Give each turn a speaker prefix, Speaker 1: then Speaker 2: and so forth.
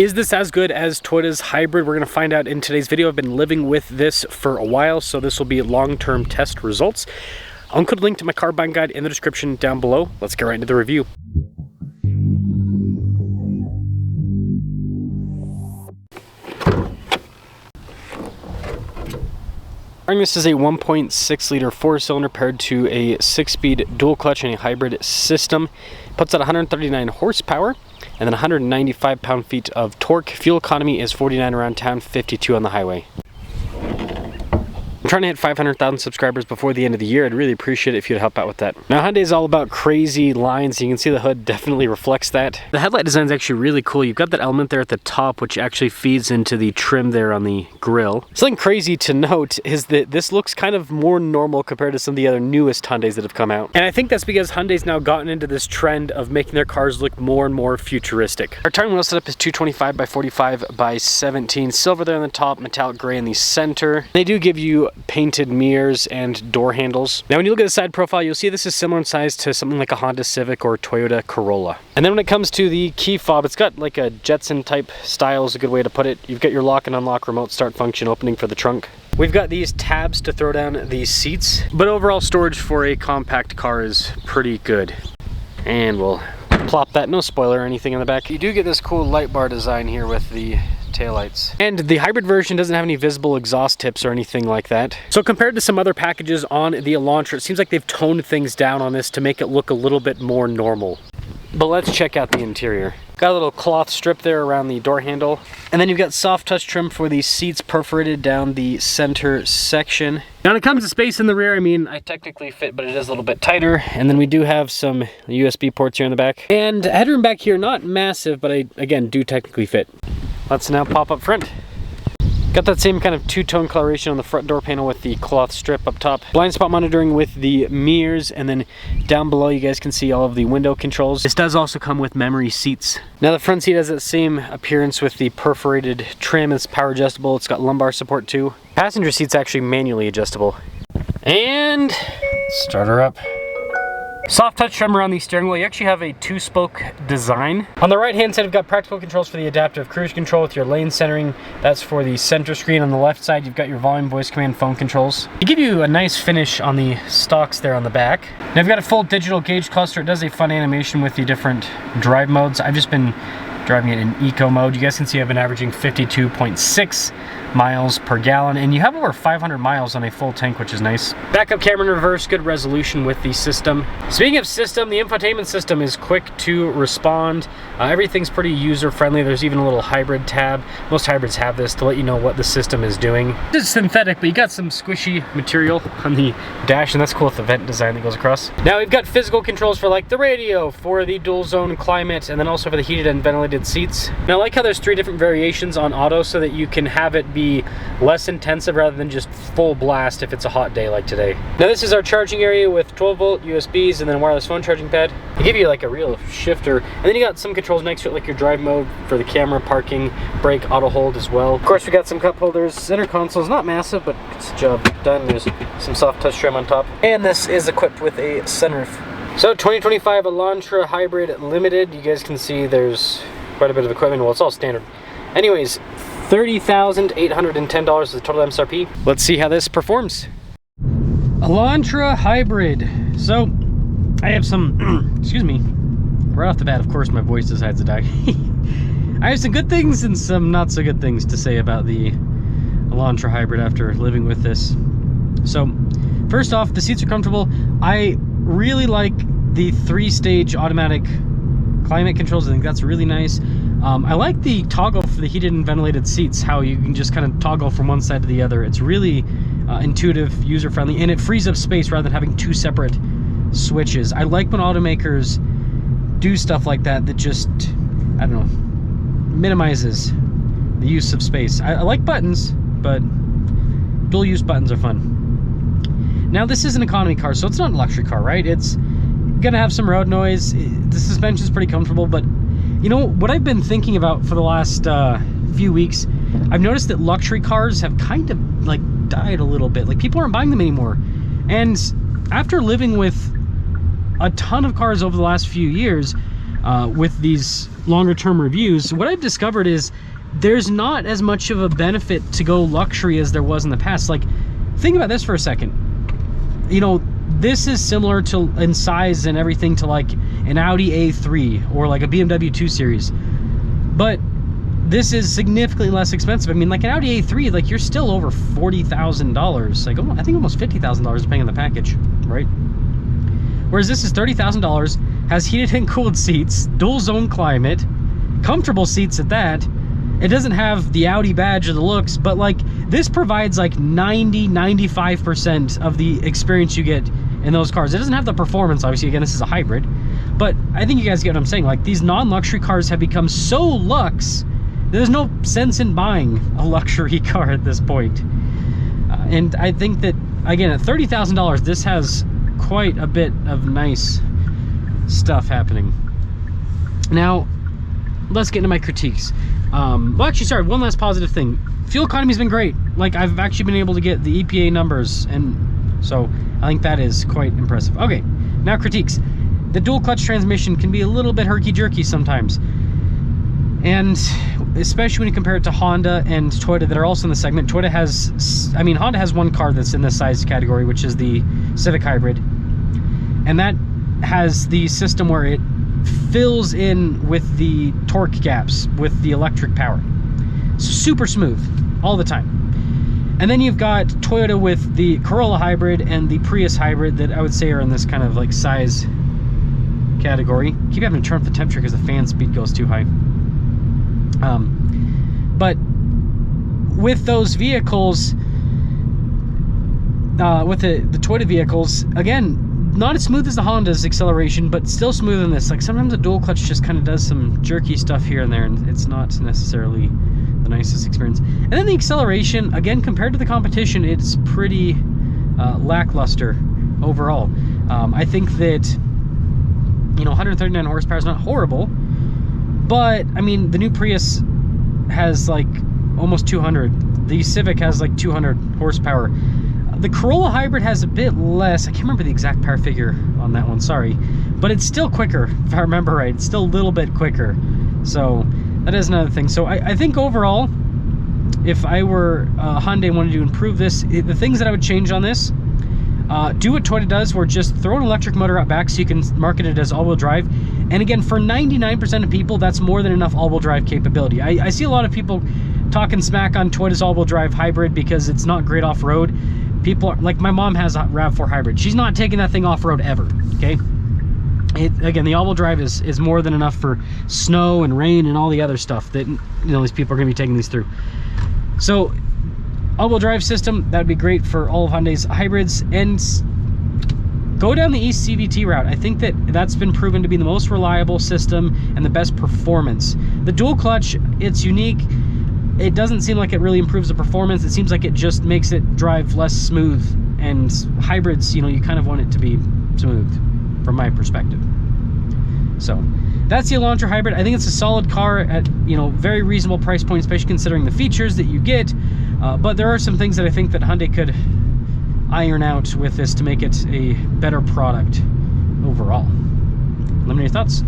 Speaker 1: Is this as good as Toyota's Hybrid? We're gonna find out in today's video. I've been living with this for a while, so this will be long-term test results. I'll include a link to my car buying guide in the description down below. Let's get right into the review. This is a 1.6 liter 4-cylinder paired to a 6-speed dual clutch and a hybrid system. Puts out 139 horsepower and then 195 pound-feet of torque. Fuel economy is 49 around town, 52 on the highway. I'm trying to hit 500,000 subscribers before the end of the year. I'd really appreciate it if you'd help out with that. Now, Hyundai is all about crazy lines. You can see the hood definitely reflects that. The headlight design is actually really cool. You've got that element there at the top, which actually feeds into the trim there on the grille. Something crazy to note is that this looks kind of more normal compared to some of the other newest Hyundais that have come out. And I think that's because Hyundai's now gotten into this trend of making their cars look more and more futuristic. Our tire and wheel setup is 225 by 45 by 17. Silver there on the top, metallic gray in the center. They do give you painted mirrors and door handles. Now when you look at the side profile, you'll see this is similar in size to something like a Honda Civic or Toyota Corolla. And then when it comes to the key fob, it's got like a Jetson type style is a good way to put it. You've got your lock and unlock remote start function opening for the trunk. We've got these tabs to throw down the seats, but overall storage for a compact car is pretty good. And we'll plop that, no spoiler or anything in the back. You do get this cool light bar design here with the taillights. And the hybrid version doesn't have any visible exhaust tips or anything like that. So compared to some other packages on the Elantra, it seems like they've toned things down on this to make it look a little bit more normal. But let's check out the interior. Got a little cloth strip there around the door handle. And then you've got soft touch trim for the seats perforated down the center section. Now when it comes to space in the rear, I mean, I technically fit, but it is a little bit tighter. And then we do have some USB ports here in the back. And headroom back here, not massive, but I, again, do technically fit. Let's now pop up front. Got that same kind of two-tone coloration on the front door panel with the cloth strip up top. Blind spot monitoring with the mirrors, and then down below you guys can see all of the window controls. This does also come with memory seats. Now the front seat has that same appearance with the perforated trim. It's power adjustable. It's got lumbar support too. Passenger seat's actually manually adjustable. And start her up. Soft touch trim around the steering wheel. You actually have a 2-spoke design. On the right hand side, you've got practical controls for the adaptive cruise control with your lane centering. That's for the center screen. On the left side, you've got your volume, voice command, phone controls. They give you a nice finish on the stalks there on the back. Now you've got a full digital gauge cluster. It does a fun animation with the different drive modes. I've just been driving it in eco mode. You guys can see I've been averaging 52.6 miles per gallon, and you have over 500 miles on a full tank, which is nice. Backup camera in reverse, good resolution with the system. Speaking of system, the infotainment system is quick to respond. Everything's pretty user-friendly. There's even a little hybrid tab. Most hybrids have this to let you know what the system is doing. It's synthetic, but you got some squishy material on the dash, and that's cool with the vent design that goes across. Now we've got physical controls for like the radio, for the dual zone climate, and then also for the heated and ventilated seats. Now I like how there's 3 different variations on auto so that you can have it be less intensive rather than just full blast if it's a hot day like today. Now this is our charging area with 12-volt USBs and then a wireless phone charging pad. They give you like a real shifter, and then you got some controls next to it like your drive mode for the camera, parking, brake, auto hold as well. Of course we got some cup holders. Center console's not massive, but it's a job done. There's some soft touch trim on top, and this is equipped with a sunroof. So 2025 Elantra Hybrid Limited. You guys can see there's quite a bit of equipment. Well, it's all standard. Anyways, $30,810 is the total MSRP. Let's see how this performs. Elantra Hybrid. So, I have some, excuse me, right off the bat, of course my voice decides to die. I have some good things and some not so good things to say about the Elantra Hybrid after living with this. So, first off, the seats are comfortable. I really like the 3-stage automatic climate controls. I think that's really nice. I like the toggle for the heated and ventilated seats, how you can just kind of toggle from one side to the other. It's really intuitive, user-friendly, and it frees up space rather than having 2 separate switches. I like when automakers do stuff like that that just, I don't know, minimizes the use of space. I like buttons, but dual-use buttons are fun. Now, this is an economy car, so it's not a luxury car, right? It's gonna have some road noise. The suspension's pretty comfortable, but you know, what I've been thinking about for the last few weeks, I've noticed that luxury cars have kind of like died a little bit. Like, people aren't buying them anymore. And after living with a ton of cars over the last few years, with these longer term reviews, what I've discovered is there's not as much of a benefit to go luxury as there was in the past. Like, think about this for a second. You know, this is similar to in size and everything to like an Audi A3 or like a BMW 2 Series, but this is significantly less expensive. I mean, like an Audi A3, like you're still over $40,000, like I think almost $50,000 depending on the package, right? Whereas this is $30,000, has heated and cooled seats, dual zone climate, comfortable seats at that. It doesn't have the Audi badge or the looks, but like this provides like 95% of the experience you get in those cars. It doesn't have the performance, obviously, again, this is a hybrid, but I think you guys get what I'm saying. Like, these non-luxury cars have become so luxe, there's no sense in buying a luxury car at this point. And I think that, again, at $30,000, this has quite a bit of nice stuff happening. Now, let's get into my critiques. Well, actually, sorry, one last positive thing. Fuel economy's been great. Like, I've actually been able to get the EPA numbers, and so I think that is quite impressive. Okay, now critiques. The dual clutch transmission can be a little bit herky-jerky sometimes. And especially when you compare it to Honda and Toyota that are also in the segment. Toyota has, I mean, Honda has one car that's in this size category, which is the Civic Hybrid. And that has the system where it fills in with the torque gaps with the electric power. Super smooth all the time. And then you've got Toyota with the Corolla Hybrid and the Prius Hybrid that I would say are in this kind of like size category. Keep having to turn up the temperature because the fan speed goes too high. But with those vehicles, with the Toyota vehicles, again, not as smooth as the Honda's acceleration, but still smoother than this. Like, sometimes the dual clutch just kind of does some jerky stuff here and there, and it's not necessarily the nicest experience. And then the acceleration, again, compared to the competition, it's pretty lackluster overall. I think that, you know, 139 horsepower is not horrible, but I mean, the new Prius has like almost 200. The Civic has like 200 horsepower. The Corolla Hybrid has a bit less. I can't remember the exact power figure on that one, sorry. But it's still quicker, if I remember right. It's still a little bit quicker. So that is another thing. So I think overall, if I were Hyundai and wanted to improve this, the things that I would change on this, do what Toyota does, where just throw an electric motor out back so you can market it as all-wheel drive. And again, for 99% of people, that's more than enough all-wheel drive capability. I see a lot of people talking smack on Toyota's all-wheel drive hybrid because it's not great off-road. People are, like, my mom has a RAV4 hybrid. She's not taking that thing off-road ever, okay? Again, the all-wheel drive is more than enough for snow and rain and all the other stuff that, you know, these people are going to be taking these through. So, all-wheel drive system, that would be great for all of Hyundai's hybrids. And go down the East CVT route. I think that that's been proven to be the most reliable system and the best performance. The dual clutch, it's unique. It doesn't seem like it really improves the performance. It seems like it just makes it drive less smooth. And hybrids, you know, you kind of want it to be smooth from my perspective. So that's the Elantra Hybrid. I think it's a solid car at, you know, very reasonable price point, especially considering the features that you get. But there are some things that I think that Hyundai could iron out with this to make it a better product overall. Let me know your thoughts.